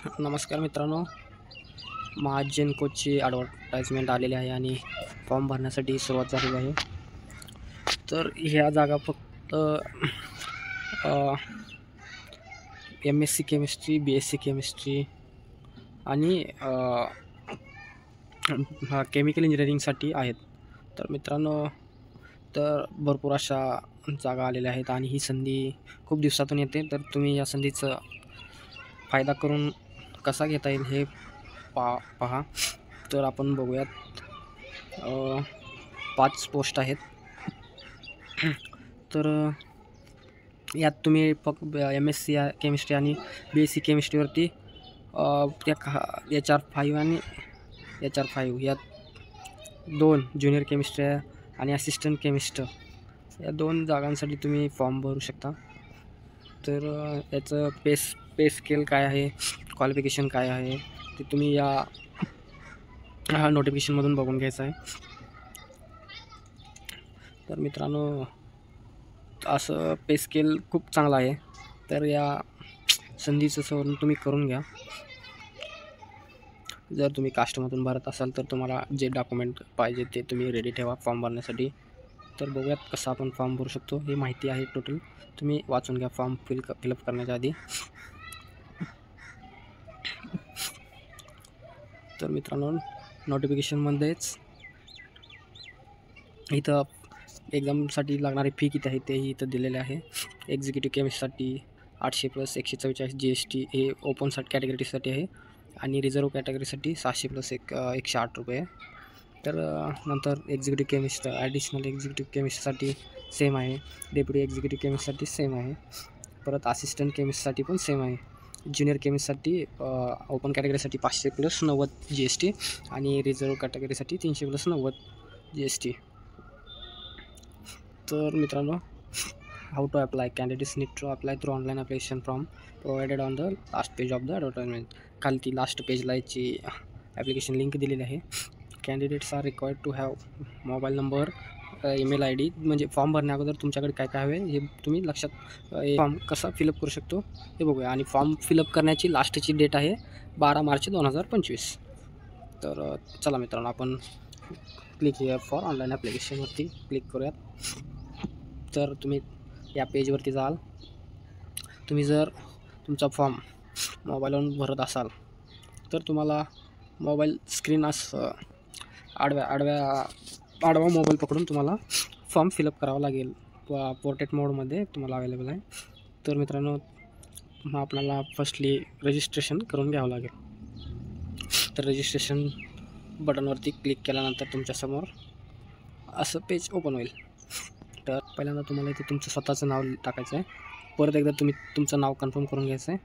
नमस्कार मित्रांनो, महाजन कोचची ॲडव्हर्टाइजमेंट आलेली आहे आणि फॉर्म भरण्यासाठी सुरुवात झालेली आहे. तर ह्या जागा फक्त MSc केमिस्ट्री, BSc केमिस्ट्री आणि केमिकल इंजिनिअरिंगसाठी आहेत. तर मित्रांनो, तर भरपूर अशा जागा आलेल्या आहेत आणि ही संधी खूप दिवसातून येते. तर तुम्ही या संधीचा फायदा करून कसा घेता येईल हे पहा. तर आपण बघूयात. 5 पोस्ट आहेत. तर यात तुम्ही फक्त MSc केमिस्ट्री आणि BSc केमिस्ट्रीवरती HR5 आणि HR5 यात 2 ज्युनियर केमिस्ट्री आणि असिस्टंट केमिस्ट या 2 जागांसाठी तुम्ही फॉर्म भरू शकता. तर याचं पे स्केल काय आहे, क्वालिफिकेशन काय आहे ते तुम्ही या नोटिफिकेशनमधून बघून घ्यायचं आहे. तर मित्रांनो, असं पे स्केल खूप चांगला आहे. तर या संधीचं सेवन तुम्ही करून घ्या. जर तुम्ही कास्टमधून भरत असाल तर तुम्हाला जे डॉक्युमेंट पाहिजे ते तुम्ही रेडी ठेवा फॉर्म भरण्यासाठी. तर बघूयात कसं आपण फॉर्म भरू शकतो. ही माहिती आहे टोटल, तुम्ही वाचून घ्या फॉर्म फिलअप करण्याच्या आधी. तर मित्रांनो, नोटिफिकेशनमध्येच इथं एक्झामसाठी लागणारी फी किती आहे तेही इथं दिलेले आहे. एक्झिक्युटिव्ह केमिस्ट्रीसाठी 800 + 144 GST हे ओपन कॅटेगरीसाठी आहे आणि रिझर्व कॅटेगरीसाठी 700 + 108 रुपये. तर नंतर एक्झिक्युटिव्ह केमिस्ट ॲडिशनल एक्झिक्युटिव्ह केमिस्ट्रीसाठी सेम आहे. डेप्युटी एक्झिक्युटिव्ह केमिस्ट्रीसाठी सेम आहे. परत असिस्टंट केमिस्ट्रीसाठी पण सेम आहे. ज्युनियर केमिस्ट्रीसाठी ओपन कॅटेगरीसाठी 500 + 90 GST आणि रिझर्व कॅटेगरीसाठी 300 + 90 GST. तर मित्रांनो, how to apply. Candidates need to apply through online application form provided on the last page of the advertisement. खाली ती लास्ट पेजला याची ॲप्लिकेशन लिंक दिलेली आहे. Candidates are required to have mobile number, email ID. म्हणजे form भरण्या अगोदर तुमच्याकडे काय काय हवे हे तुम्ही लक्षात. फॉर्म कसा फिलअप करू शकतो हे बघूया. आणि फॉर्म फिलअप करण्याची लास्टची डेट आहे 12 मार्च 2025. तर चला मित्रांनो, आपण क्लिक हिअर फॉर ऑनलाईन ॲप्लिकेशनवरती क्लिक करूयात. तर तुम्ही या पेजवरती जाल. तुम्ही जर तुमचा फॉर्म मोबाईलवरून भरत असाल तर तुम्हाला मोबाईल स्क्रीन असं आडवा मोबाईल पकडून तुम्हाला फॉर्म फिलअप करावा लागेल. पोर्ट्रेट मोडमध्ये तुम्हाला अवेलेबल आहे. तर मित्रांनो, आपल्याला फर्स्टली रजिस्ट्रेशन करून घ्यावं लागेल. तर रजिस्ट्रेशन बटनवरती क्लिक केल्यानंतर तुमच्यासमोर असं पेज ओपन होईल. तर पहिल्यांदा तुम्हाला इथे तुमचं स्वतःचं नाव टाकायचं आहे. परत एकदा तुम्ही तुमचं नाव कन्फर्म करून घ्यायचं आहे.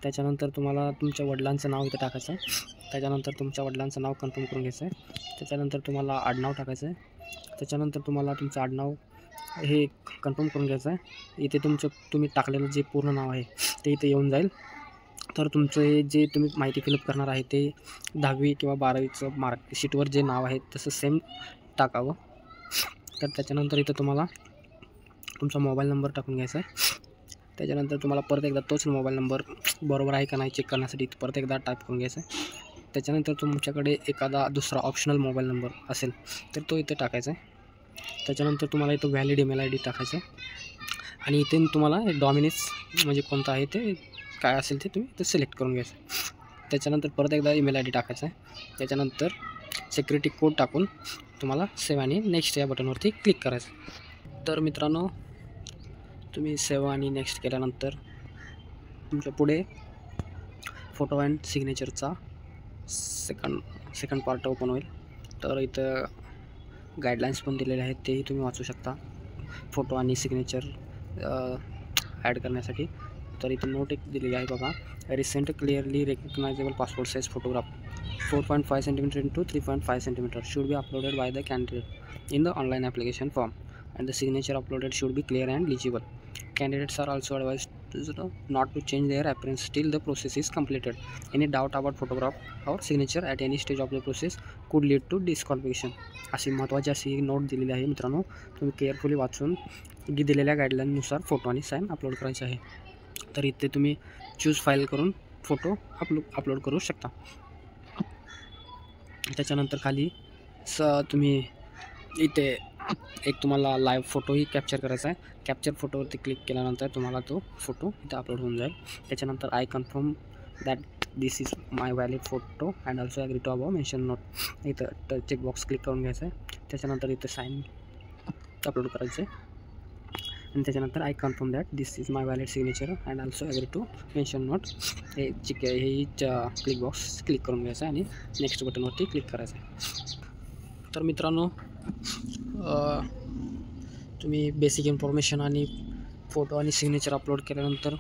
त्याच्यानंतर तुम्हाला तुमच्या वडिलांचं नाव इथं टाकायचं आहे. त्याच्यानंतर तुमच्या वडिलांचं नाव कन्फर्म करून घ्यायचं आहे. त्याच्यानंतर तुम्हाला आडनाव टाकायचं आहे. त्याच्यानंतर तुम्हाला तुमचं आडनाव हे कन्फर्म करून घ्यायचं आहे. इथे तुम्ही टाकलेलं जे पूर्ण नाव आहे ते इथे येऊन जाईल. तर तुमचं हे जे तुम्ही माहिती फिलअप करणार आहे ते 10वी किंवा 12वीचं मार्कशीटवर जे नाव आहे तसं सेम टाकावं. तर त्याच्यानंतर इथं तुम्हाला तुमचा मोबाईल नंबर टाकून घ्यायचा आहे. त्याच्यानंतर तुम्हाला परत एकदा तोच मोबाईल नंबर बरोबर आहे का नाही चेक करण्यासाठी परत एकदा टाईप करून घ्यायचा आहे. त्याच्यानंतर तुमच्याकडे एखादा दुसरा ऑप्शनल मोबाईल नंबर असेल तर तो इथे टाकायचा आहे. त्याच्यानंतर तुम्हाला इथं व्हॅलिड ईमेल ID टाकायचं आहे आणि इथे तुम्हाला डॉमिनेस म्हणजे कोणतं आहे ते काय असेल ते तुम्ही इथे सिलेक्ट करून घ्यायचं. त्याच्यानंतर परत एकदा ईमेल ID टाकायचा आहे. त्याच्यानंतर सिक्युरिटी कोड टाकून तुम्हाला सेव्ह आणि नेक्स्ट या बटनवरती क्लिक करायचं. तर मित्रांनो, तुम्ही सेव्ह आणि नेक्स्ट केल्यानंतर तुमच्या पुढे फोटो अँड सिग्नेचरचा सेकंड पार्ट ओपन होईल. तर इथं गाईडलाईन्स पण दिलेले आहेत, तेही तुम्ही वाचू शकता फोटो आणि सिग्नेचर ॲड करण्यासाठी. तर इथं नोट एक दिलेली आहे बघा. Recent clearly recognisable passport size photograph 4.5 cm into 3.5 cm should be uploaded by the candidate in the online application form and the signature uploaded should be clear and legible. Candidates are also advised not to change their appearance till the process is completed. Any doubt about photograph or signature at any stage of the process could lead to disqualification. अशी महत्त्वाची अशी note दिलेली आहे मित्रांनो. तुम्ही carefully वाचून दिलेल्या गाईडलाईननुसार photo आणि साईन अपलोड करायचे आहे. तर इथे तुम्ही चूज फाईल करून फोटो अपलोड करू शकता. त्याच्यानंतर खाली तुम्ही इथे एक तुम्हाला लाईव्ह फोटोही कॅप्चर करायचा आहे. कॅप्चर फोटोवरती क्लिक केल्यानंतर तुम्हाला तो फोटो इथे अपलोड होऊन जाईल. त्याच्यानंतर I confirm that this is my valid photo and also agree to above mention note. इथं चेकबॉक्स क्लिक करून घ्यायचं आहे. त्याच्यानंतर इथं साईन अपलोड करायचं आहे आणि त्याच्यानंतर I confirm that this is my valid signature and also agree to mention note. हे क्लिक बॉक्स क्लिक करून घ्यायचं आहे आणि नेक्स्ट बटनवरती क्लिक करायचं आहे. तर मित्रांनो, तुम्ही बेसिक इन्फॉर्मेशन आणि फोटो आणि सिग्नेचर अपलोड केल्यानंतर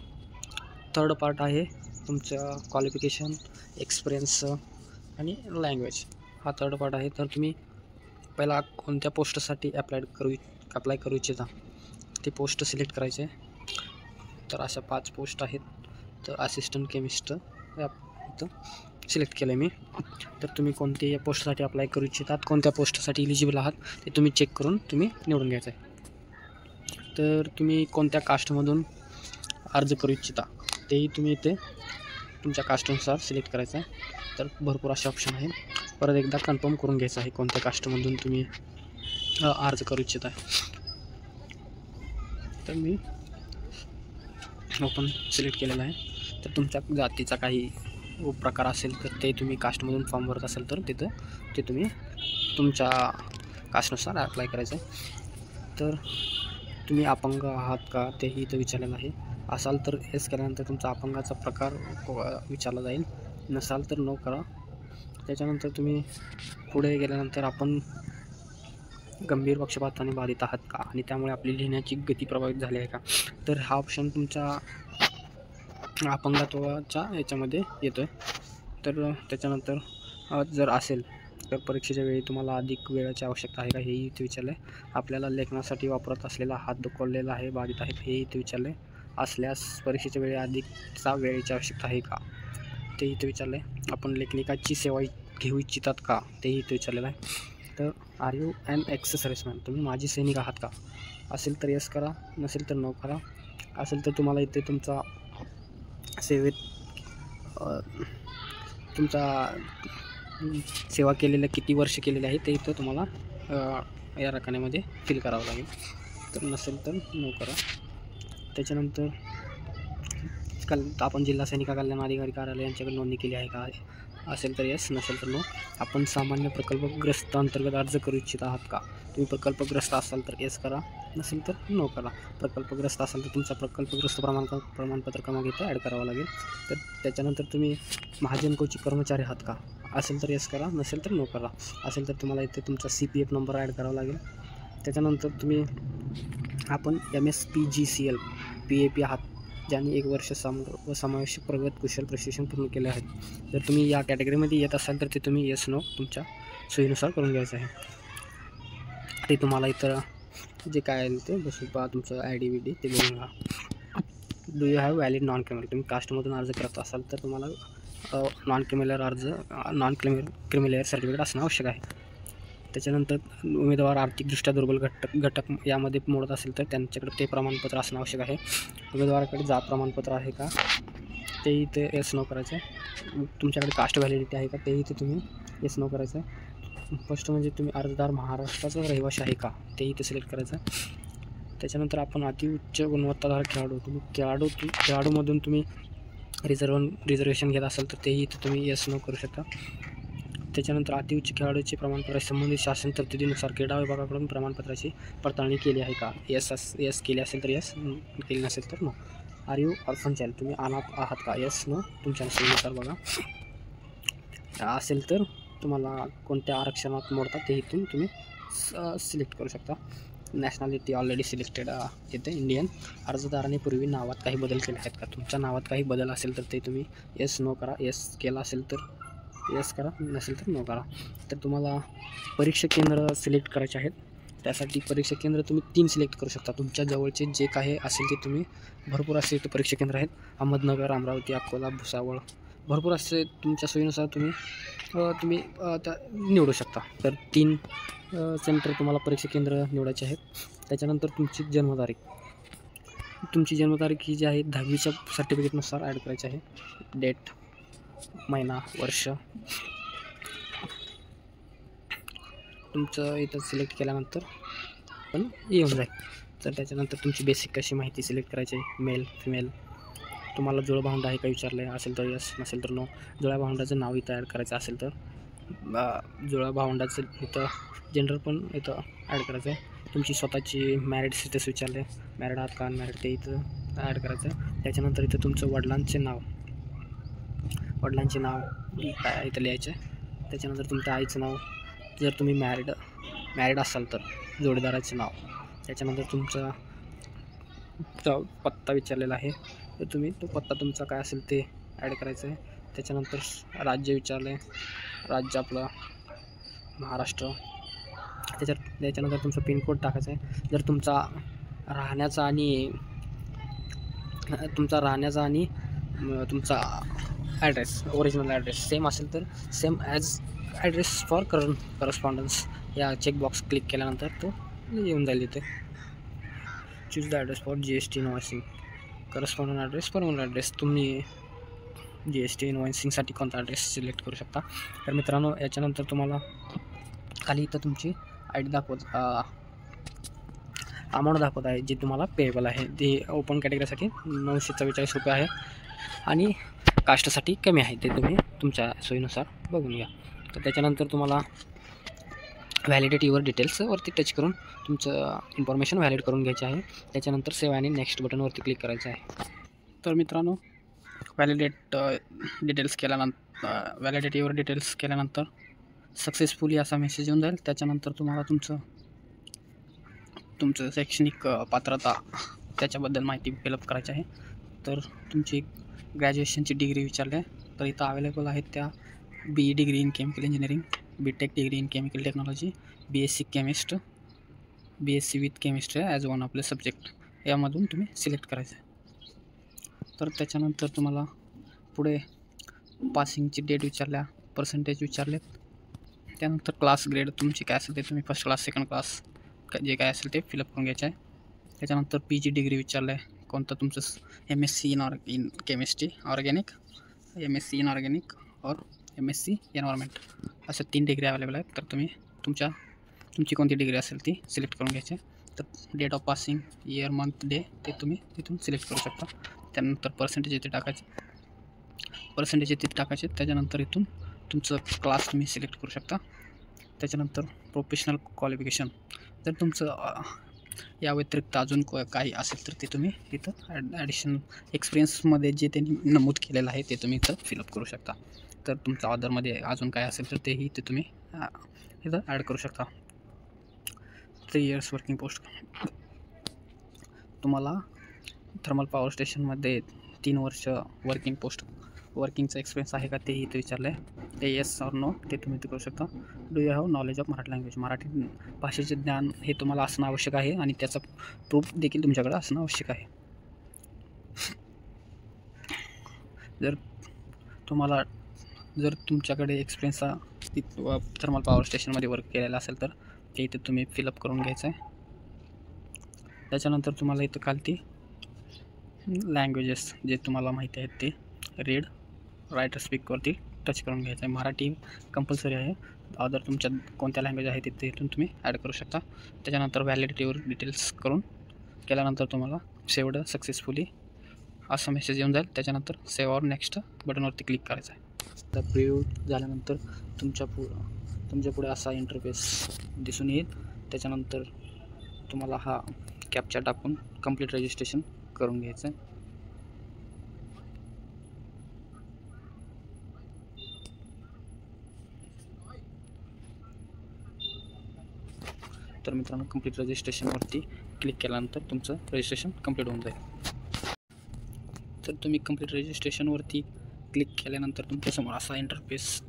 थर्ड पार्ट आहे तुमचं क्वालिफिकेशन, एक्सपिरियन्स आणि लँग्वेज. हा थर्ड पार्ट आहे. तर तुम्ही पहिला कोणत्या पोस्टसाठी अप्लाय करू इच्छिता ते पोस्ट सिलेक्ट करायचे. तर अशा 5 पोस्ट आहेत. तर असिस्टंट केमिस्ट इथं सिलेक्ट केलं आहे मी. तर तुम्ही कोणत्या पोस्टसाठी अप्लाय करू इच्छितात, कोणत्या पोस्टसाठी इलिजिबल आहात ते तुम्ही चेक करून तुम्ही निवडून घ्यायचं आहे. तर तुम्ही कोणत्या कास्टमधून अर्ज करू इच्छिता तेही तुम्ही इथे तुमच्या कास्टनुसार सिलेक्ट करायचं आहे. तर भरपूर असे ऑप्शन आहे. परत एकदा कन्फर्म करून घ्यायचं आहे कोणत्या कास्टमधून तुम्ही अर्ज करू इच्छिता. तर मी ओपन सिलेक्ट केलेलं आहे. तर तुमच्या जातीचा काही प्रकार असेल तर ते तुम्ही कास्टमधून फॉर्म भरत असेल तर ते तुम्ही तुमच्या कास्टनुसार अप्लाय करायचं आहे. तर तुम्ही अपंग आहात का तेही इथं विचारलेलं आहे. असाल तर येस केल्यानंतर तुमचा अपंगाचा प्रकार विचारला जाईल. नसाल तर नो करा. त्याच्यानंतर तुम्ही पुढे गेल्यानंतर आपण गंभीर पक्षपाताने बाधित आहात का आणि त्यामुळे आपली लिहिण्याची गती प्रभावित झाली आहे का, तर हा ऑप्शन तुमच्या अपंगत्वाच्या याच्यामध्ये येतो आहे. तर त्याच्यानंतर जर असेल तर परीक्षेच्या वेळी तुम्हाला अधिक वेळाची आवश्यकता आहे का हेही इथे विचारलं आहे. आपल्याला लेखनासाठी वापरत असलेला हात दुखावलेला आहे, बाधित आहे हेही इथे विचारलं आहे. असल्यास परीक्षेच्या वेळी अधिकचा वेळेची आवश्यकता आहे का तेही इथे विचारलं आहे. आपण लेखनिकाची सेवा घेऊ इच्छितात का तेही इथे विचारलेलं आहे. तर are you an ex serviceman, तुम्ही माजी सैनिक आहात का, असेल तर येस करा, नसेल तर नो करा. असेल तर तुम्हाला इथे तुमचा सेवेत तुमचा सेवा केलेल्या किती वर्ष केलेले आहे ते इथं तुम्हाला या रकान्यामध्ये फिल करावं लागेल. तर नसेल तर नो करा. त्याच्यानंतर आपण जिल्हा सैनिक कल्याण अधिकारी कार्यालय यांच्याकडे नोंदणी केली आहे का, असेल तर येस, नसेल तर नो. आपण सामान्य प्रकल्पग्रस्त अंतर्गत अर्ज करू इच्छित आहात का, तुम्ही प्रकल्पग्रस्त असाल तर येस करा, नसेल तर नो करा. प्रकल्पग्रस्त असाल तर तुमचा प्रकल्पग्रस्त प्रमाणपत्र क्रमांक इथं ॲड करावा लागेल. तर त्याच्यानंतर तुम्ही महाजन कोची कर्मचारी आहात का, असेल तर येस करा, नसेल तर नो करा. असेल तर तुम्हाला इथे तुमचा CPF नंबर ॲड करावा लागेल. त्याच्यानंतर तुम्ही आपण MSPGCL PAP आहात ज्यांनी 1 वर्ष समावेशक प्रगत कुशल प्रशिक्षण पूर्ण केले आहेत. जर तुम्ही या कॅटेगरीमध्ये येत असाल तर ते तुम्ही येस नो तुमच्या सोयीनुसार करून घ्यायचं आहे. ते तुम्हाला इतर जे काय आहे ते बसून पहा, तुमचं ID विडी ते बघून घ्या. Do you have valid non criminal, तुम्ही कास्टमधून अर्ज करत असाल तर तुम्हाला नॉन क्रिमिनल सर्टिफिकेट असणं आवश्यक आहे. त्याच्यानंतर उमेदवार आर्थिकदृष्ट्या दुर्बल घटक यामध्ये मोडत असेल तर त्यांच्याकडे ते प्रमाणपत्र असणं आवश्यक आहे. उमेदवाराकडे जात प्रमाणपत्र आहे का तेही ते येस नो करायचं आहे. तुमच्याकडे कास्ट व्हॅलिडिटी आहे का तेही ते तुम्ही येस नो करायचं आहे. फर्स्ट म्हणजे तुम्ही अर्जदार महाराष्ट्राचा रहिवासी आहे का तेही ते सिलेक्ट करायचं आहे. त्याच्यानंतर आपण अतिउच्च गुणवत्ताधार खेळाडूमधून तुम्ही रिझर्वेशन घेत असाल तर तेही इथे तुम्ही येस नो करू शकता. त्याच्यानंतर अतिउच्च खेळाडूचे प्रमाणपत्र संबंधित शासन तरतुदीनुसार क्रीडा विभागाकडून प्रमाणपत्राची पडताळणी केली आहे का, येस केली असेल तर येस, केली नसेल तर no. Are you orphan child, तुम्ही अनाथ आहात का, येस नो तुमच्या सोयीनुसार बघा. असेल तर तुम्हाला कोणत्या आरक्षणात मोडतात ते इथून तुम्ही सिलेक्ट करू शकता. नॅशनॅलिटी ऑलरेडी सिलेक्टेड येते इंडियन. अर्जदाराने पूर्वी नावात काही बदल केले आहेत का, तुमच्या नावात काही बदल असेल तर ते तुम्ही येस नो करा. येस केला असेल तर येस करा, नसेल तर नो करा. तर तुम्हाला परीक्षा केंद्र सिलेक्ट करायचे आहेत. त्यासाठी परीक्षा केंद्र तुम्ही 3 सिलेक्ट करू शकता. तुमच्या जवळचे जे काही असेल ते तुम्ही, भरपूर असे इथे परीक्षा केंद्र आहेत. अहमदनगर, अमरावती, अकोला, भुसावळ, भरपूर असे तुमच्या सोयीनुसार तुम्ही त्या निवडू शकता. तर 3 सेंटर तुम्हाला परीक्षा केंद्र निवडायचे आहेत. त्याच्यानंतर तुमची जन्मतारीख ही जी आहे 10वीच्या सर्टिफिकेटनुसार ॲड करायची आहे. डेट महिना, वर्ष तुमचं इथं सिलेक्ट केल्यानंतर पण येऊन जाईल. तर त्याच्यानंतर तुमची बेसिक कशी माहिती सिलेक्ट करायची, मेल फिमेल, तुम्हाला जुळा भावंड आहे का विचारले असेल तर यस, नसेल तर नो. जुळ्या भावंडाचं नाव इथं ॲड करायचं असेल तर जुळ्या भावंडाचं इथं जेंडर पण इथं ॲड करायचं आहे. तुमची स्वतःची मॅरिड स्टेटस विचारले, मॅरिड आहात का अनमॅरिड ते इथं ॲड करायचं आहे. त्याच्यानंतर इथं तुमचं वडिलांचे नाव काय इथं लिहायचं आहे. त्याच्यानंतर तुमच्या आईचं नाव, जर तुम्ही मॅरिड असाल तर जोडीदाराचे नाव. त्याच्यानंतर तुमचा पत्ता विचारलेला आहे, तर तुम्ही तो पत्ता तुमचा काय असेल ते ॲड करायचं आहे. त्याच्यानंतर राज्य विचारलं आहे, राज्य आपलं महाराष्ट्र. त्याच्यानंतर तुमचा पिनकोड टाकायचा आहे. जर तुमचा राहण्याचा आणि तुमचा ॲड्रेस, ओरिजिनल ॲड्रेस सेम असेल तर same as address for correspondence या चेकबॉक्स क्लिक केल्यानंतर तो येऊन जाईल इथे. Choose the address for GST invoicing, correspondent address, permanent address. तुम्ही GST इनवॉइसिंगसाठी कोणता ॲड्रेस सिलेक्ट करू शकता. तर मित्रांनो, याच्यानंतर तुम्हाला खाली इथं तुमची ID अमाऊंट दाखवत आहे जी तुम्हाला पेएबल आहे. ती ओपन कॅटेगरीसाठी 944 रुपये आहे आणि कास्टसाठी कमी आहे. ते तुम्ही तुमच्या सोयीनुसार बघून घ्या. तर त्याच्यानंतर तुम्हाला व्हॅलिडेट युअर डिटेल्सवरती टच करून तुमचं इन्फॉर्मेशन व्हॅलिड करून घ्यायची आहे. त्याच्यानंतर सेव्ह आणि नेक्स्ट बटनवरती क्लिक करायचं आहे. तर मित्रांनो, व्हॅलिडेट युअर डिटेल्स केल्यानंतर सक्सेसफुली असा मेसेज येऊन जाईल. त्याच्यानंतर तुम्हाला तुमचं शैक्षणिक पात्रता त्याच्याबद्दल माहिती फिलअप करायची आहे. तर तुमची ग्रॅज्युएशनची डिग्री विचारली आहे, तर इथं अवेलेबल आहेत त्या BE degree in chemical engineering, BTech degree in chemical technology, BSc chemist, BSc with chemistry as one आपले सब्जेक्ट, यामधून तुम्ही सिलेक्ट करायचं आहे. तर त्याच्यानंतर तुम्हाला पुढे पासिंगची डेट विचारल्या, पर्सेंटेज विचारले. त्यानंतर क्लास ग्रेड तुमची काय असेल ते तुम्ही फर्स्ट क्लास, सेकंड क्लास जे काय असेल ते फिलअप करून घ्यायचं आहे. त्याच्यानंतर PG डिग्री विचारलं आहे, कोणतं तुमचं MSc in chemistry organic, MSc in organic और MSc एन्व्हायरमेंट, अशा 3 डिग्री अवेलेबल आहेत. तर तुम्ही तुमची कोणती डिग्री असेल ती सिलेक्ट करून घ्यायची आहे. तर date of passing, year, month, day ते तुम्ही तिथून सिलेक्ट करू शकता. त्यानंतर पर्सेंटेज इथे टाकायचे, त्याच्यानंतर इथून तुमचं क्लास तुम्ही सिलेक्ट करू शकता. त्याच्यानंतर प्रोफेशनल क्वालिफिकेशन, जर तुमचं या व्यतिरिक्त अजून काही असेल तर ते तुम्ही इथं ॲडिशनल एक्सपिरियन्समध्ये जे त्यांनी नमूद केलेलं आहे ते तुम्ही इथं फिलअप करू शकता. तर तुमचं ऑदरमध्ये अजून काय असेल तर तेही ते तुम्ही इथं ॲड करू शकता. 3 इयर्स वर्किंग पोस्ट, तुम्हाला थर्मल पॉवर स्टेशनमध्ये 3 वर्ष वर्किंगचा एक्सपिरियन्स आहे का तेही इथे विचारलं आहे. ते येस ऑर नो ते तुम्ही इथे करू शकता. Do you have knowledge of Marathi language, Marathi भाषेचे ज्ञान हे तुम्हाला असणं आवश्यक आहे आणि त्याचा प्रूफ देखील तुमच्याकडे असणं आवश्यक आहे. जर तुमच्याकडे एक्सपिरियन्स थर्मल पॉवर स्टेशनमध्ये वर्क केलेला असेल तर ते इथे तुम्ही फिलअप करून घ्यायचं आहे. त्याच्यानंतर तुम्हाला इथं खालती लँग्वेजेस जे तुम्हाला माहिती आहेत ते रीड, राईट, स्पीकवरती टच करून घ्यायचं आहे. मराठी कंपल्सरी आहे, अदर तुमच्या कोणत्या लँग्वेज आहे तिथे इथून तुम्ही ॲड करू शकता. त्याच्यानंतर व्हॅलिडिटी युअर डिटेल्स केल्यानंतर तुम्हाला सेव्हड सक्सेसफुली असा मेसेज येऊन जाईल. त्याच्यानंतर सेव्ह ऑर नेक्स्ट बटनवरती क्लिक करायचं आहे. तर प्रिव्ह्यू झाल्यानंतर तुमच्या पुढे असा इंटरफेस दिसून येईल. त्याच्यानंतर तुम्हाला हा कॅप्चा टाकून कंप्लीट रजिस्ट्रेशन करून घ्यायचं आहे. तर मित्रांनो, कंप्लीट रजिस्ट्रेशनवरती क्लिक केल्यानंतर तुमचं रजिस्ट्रेशन कंप्लीट होऊन जाईल. तर तुम्ही कंप्लीट रजिस्ट्रेशनवरती क्लिक केल्यानंतर तुमच्यासमोर असा इंटरफेस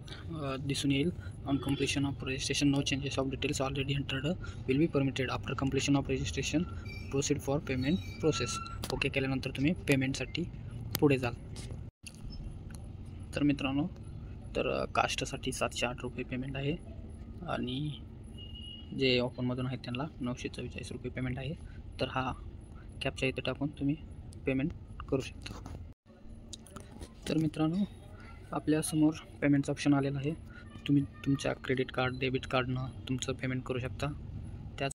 दिसून येईल. On completion of registration no changes of details already entered will be permitted. After completion of registration proceed for payment process. Okay केल्यानंतर तुम्ही पेमेंटसाठी पुढे जाल. तर मित्रांनो, कास्टसाठी 708 रुपये पेमेंट आहे आणि जे ओपनमधून आहेत त्यांना 944 रुपये पेमेंट आहे. तर हा कॅप्चा इथे टाकून तुम्ही पेमेंट करू शकता. तर मित्रांनो, आपल्यासमोर पेमेंटचा ऑप्शन आलेला आहे. तुम्ही तुमच्या क्रेडिट कार्ड, डेबिट कार्डनं तुमचं पेमेंट करू शकता.